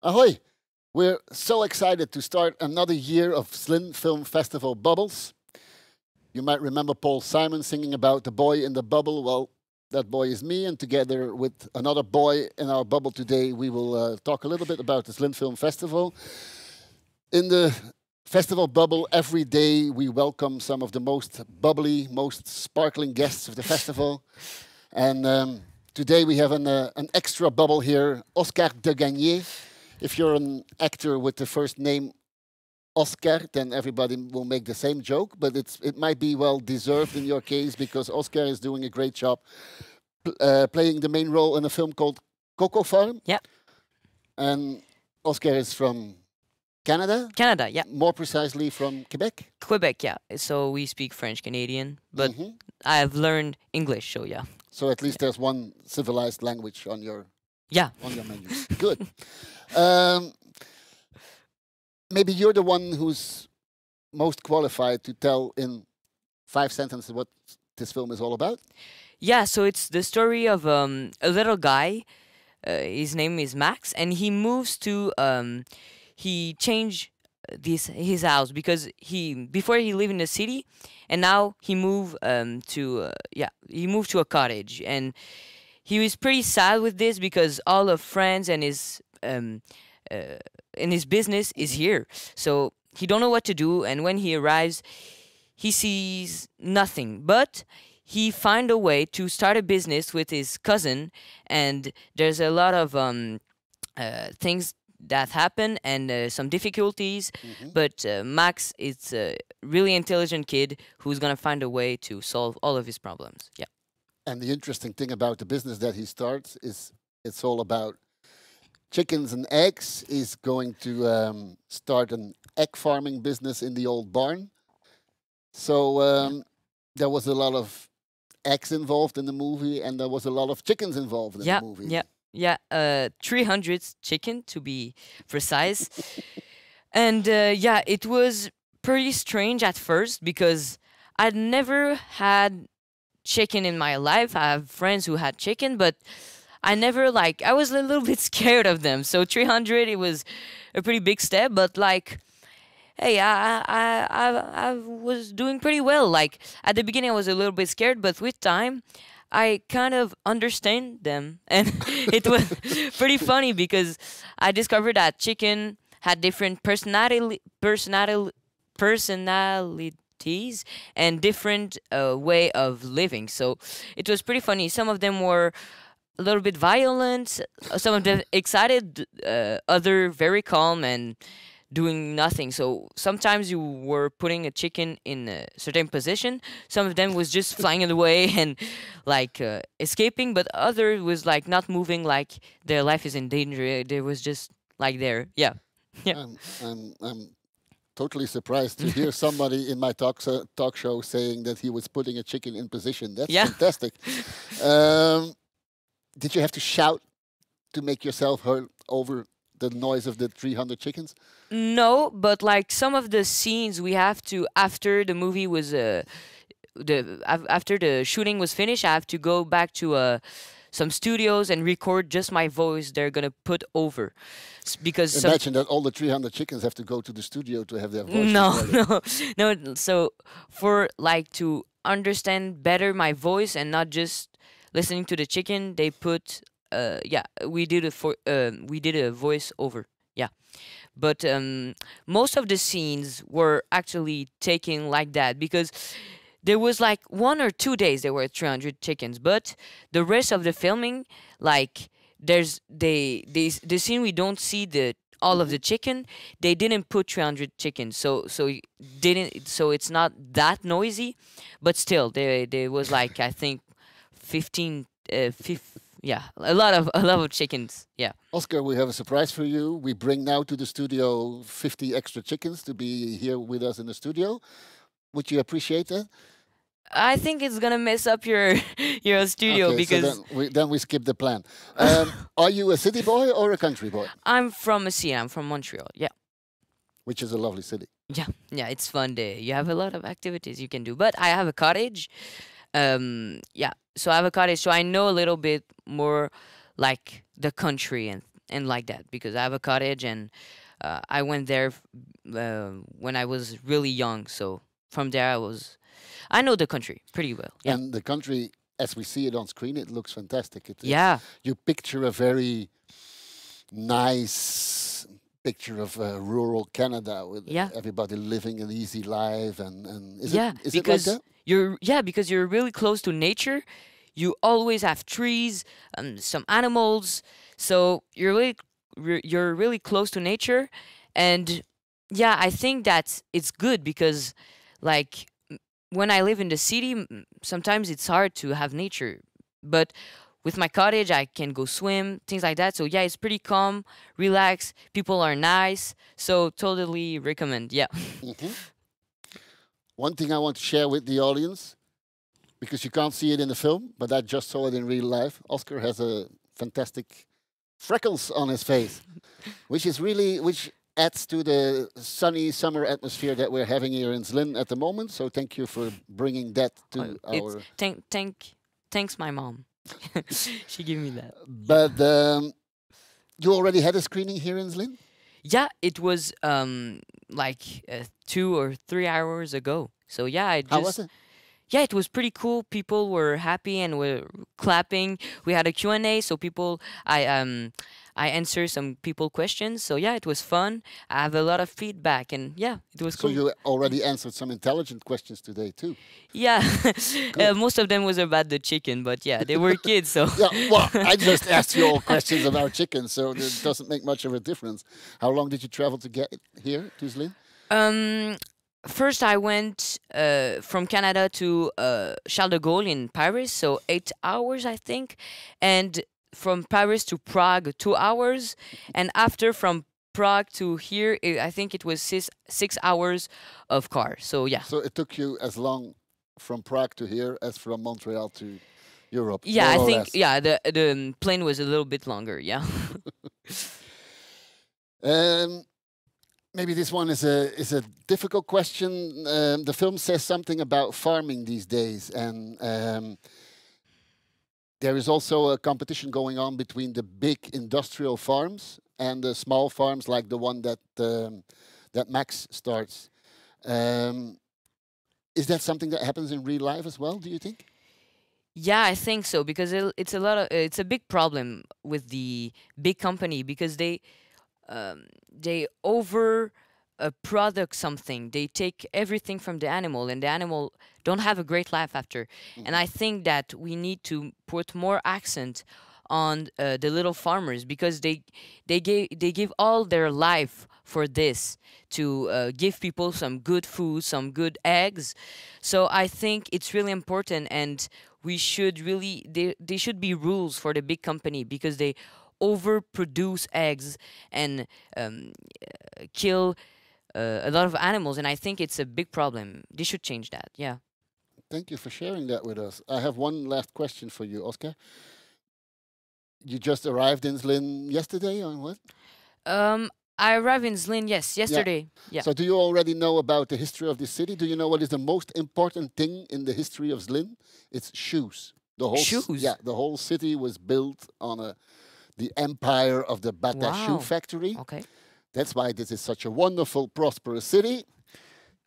Ahoy! We're so excited to start another year of Slim Film Festival Bubbles. You might remember Paul Simon singing about the boy in the bubble. Well, that boy is me, and together with another boy in our bubble today, we will talk a little bit about the Slim Film Festival. In the festival bubble, every day we welcome some of the most bubbly, most sparkling guests of the festival. And today we have an extra bubble here, Oscar Desgagnés. If you're an actor with the first name Oscar, then everybody will make the same joke, but it might be well deserved in your case because Oscar is doing a great job playing the main role in a film called Coco Farm. Yeah. And Oscar is from Canada? Canada, yeah. More precisely from Quebec? Quebec, yeah. So we speak French Canadian, but I've learned English, so yeah. So at least there's one civilized language on your menu. Good. Maybe you're the one who's most qualified to tell in 5 sentences what this film is all about. Yeah, so it's the story of a little guy. His name is Max, and he moves to he changed his house because before he lived in the city, and now he moved he moved to a cottage, and he was pretty sad with this because all of friends and his business is here, so he don't know what to do. And when he arrives, he sees nothing, but he find a way to start a business with his cousin, and there's a lot of things that happen and some difficulties. But Max is a really intelligent kid who's gonna find a way to solve all of his problems. Yeah. And the interesting thing about the business that he starts is it's all about chickens and eggs. He's going to start an egg farming business in the old barn. So there was a lot of eggs involved in the movie, and there was a lot of chickens involved in the movie. Yeah, 300 chicken to be precise. And it was pretty strange at first because I'd never had chicken in my life. I have friends who had chicken, but I never I was a little bit scared of them. So 300, it was a pretty big step, but hey, I was doing pretty well. Like at the beginning, I was a little bit scared, but with time, I kind of understand them, and it was pretty funny because I discovered that chicken had different personalities and different way of living. So it was pretty funny. Some of them were a little bit violent, some of them excited, other very calm and doing nothing. So sometimes you were putting a chicken in a certain position. Some of them was just flying away and escaping, but other was not moving, like their life is in danger. They was just there. Yeah. I'm totally surprised to hear somebody in my talk show saying that he was putting a chicken in position. That's fantastic. Did you have to shout to make yourself heard over the noise of the 300 chickens? No, but some of the scenes we have to, after the movie was after the shooting was finished, I have to go back to some studios and record just my voice. They're gonna put over because imagine that all the 300 chickens have to go to the studio to have their voice recorded. No. So for to understand better my voice and not just listening to the chicken, they put we did a voice over. Yeah. But most of the scenes were actually taken like that because there was 1 or 2 days there were 300 chickens, but the rest of the filming, there's the scene we don't see all of the chicken, they didn't put 300 chickens, so it's not that noisy, but still there was I think 15 a lot of chickens. Yeah. Oscar, we have a surprise for you. We bring now to the studio 50 extra chickens to be here with us in the studio. Would you appreciate that? I think it's gonna mess up your studio because so then we skip the plan. Are you a city boy or a country boy? I'm from a city. I'm from Montreal. Yeah. Which is a lovely city. Yeah, it's fun there. You have a lot of activities you can do. But I have a cottage. So I have a cottage, so I know a little bit more the country and and like that, because I have a cottage, and I went there when I was really young. So from there, I know the country pretty well. Yeah. And the country, as we see it on screen, it looks fantastic. Yeah. You picture a very nice picture of rural Canada with Yeah. everybody living an easy life, and is Yeah, it like because that? because you're really close to nature. You always have trees, some animals, so you're really close to nature, and yeah, I think that it's good because, like, when I live in the city, sometimes it's hard to have nature, but with my cottage, I can go swim, things like that. So yeah, it's pretty calm, relax. People are nice, so totally recommend. Yeah. Hmm. One thing I want to share with the audience, because you can't see it in the film, but I just saw it in real life. Oscar has a fantastic freckles on his face, which adds to the sunny summer atmosphere that we're having here in Zlin at the moment. So thank you for bringing that to It's our. thanks my mom. She gave me that. But you already had a screening here in Zlin? Yeah, it was like 2 or 3 hours ago. So yeah, How was it? yeah, it was pretty cool. People were happy and were clapping. We had a Q&A, so I answered some people questions. So yeah, it was fun. I have a lot of feedback, and yeah, it was So cool. you already answered some intelligent questions today too. Yeah, Good. most of them was about the chicken, but yeah, they were kids, so Yeah, well, I just asked you all questions about chicken, so it doesn't make much of a difference. How long did you travel to get here to Zlin? Um, first, I went from Canada to Charles de Gaulle in Paris, so 8 hours, I think, and from Paris to Prague, 2 hours, and after from Prague to here, I think it was 6 hours of car. So yeah, So it took you as long from Prague to here as from Montreal to Europe, yeah, more I or think less. yeah, the plane was a little bit longer. Yeah. Um, maybe this one is a difficult question. The film says something about farming these days, and there is also a competition going on between the big industrial farms and the small farms, like the one that Max starts. Um, is that something that happens in real life as well? Do you think? Yeah, I think so because it's a big problem with the big company because they over product something. They take everything from the animal, and the animal don't have a great life after. And Hmm. I think that we need to put more accent on the little farmers because they give all their life for this to give people some good food, some good eggs. So I think it's really important, and we should really they should be rules for the big company because they overproduce eggs and kill a lot of animals, and I think it's a big problem. They should change that. Yeah. Thank you for sharing that with us. I have one last question for you, Oscar. You just arrived in Zlin yesterday, or what? Um, I arrived in Zlin, yes, Yeah. yesterday. Yeah. So, do you already know about the history of the city? Do you know what is the most important thing in the history of Zlin? It's shoes. Shoes. The whole city was built on the empire of the Bata shoe Wow. factory. Okay. That's why this is such a wonderful, prosperous city.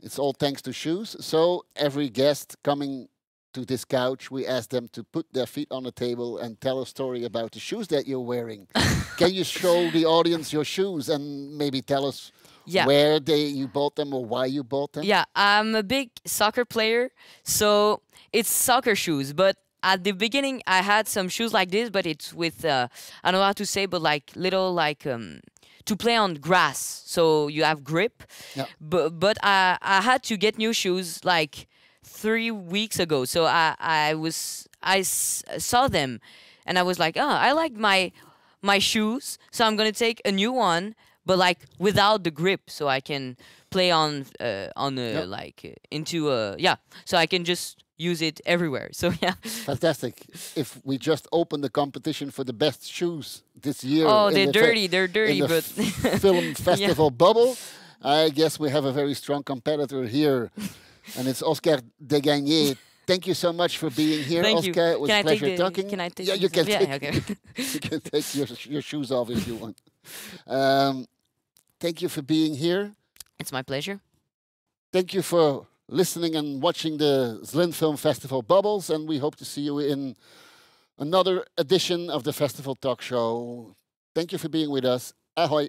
It's all thanks to shoes. So every guest coming to this couch, we ask them to put their feet on the table and tell a story about the shoes that you're wearing. Can you show the audience your shoes and maybe tell us Yeah. where you bought them or why you bought them? Yeah, I'm a big soccer player, so it's soccer shoes. But at the beginning, I had some shoes like this, but it's with I don't know how to say, but like little like to play on grass, so you have grip. Yeah. But I had to get new shoes like 3 weeks ago. So saw them, and I was like, oh, I like my shoes, so I'm gonna take a new one, but like without the grip, so I can play on Yep. like into yeah, so I can just use it everywhere. So yeah. Fantastic. If we just open the competition for the best shoes this year Oh, in they're the dirty. They're in dirty, the but film festival bubble, I guess we have a very strong competitor here, and it's Oscar Desgagnés Thank you so much for being here, Thank you. Oscar. It was Can a I take pleasure talking. Can I take? Yeah, you can Yeah. take. Okay. You can take your shoes off if you want. Thank you for being here. It's my pleasure. Thank you for listening and watching the Zlin Film Festival Bubbles, and we hope to see you in another edition of the Festival Talk Show. Thank you for being with us. Ahoy.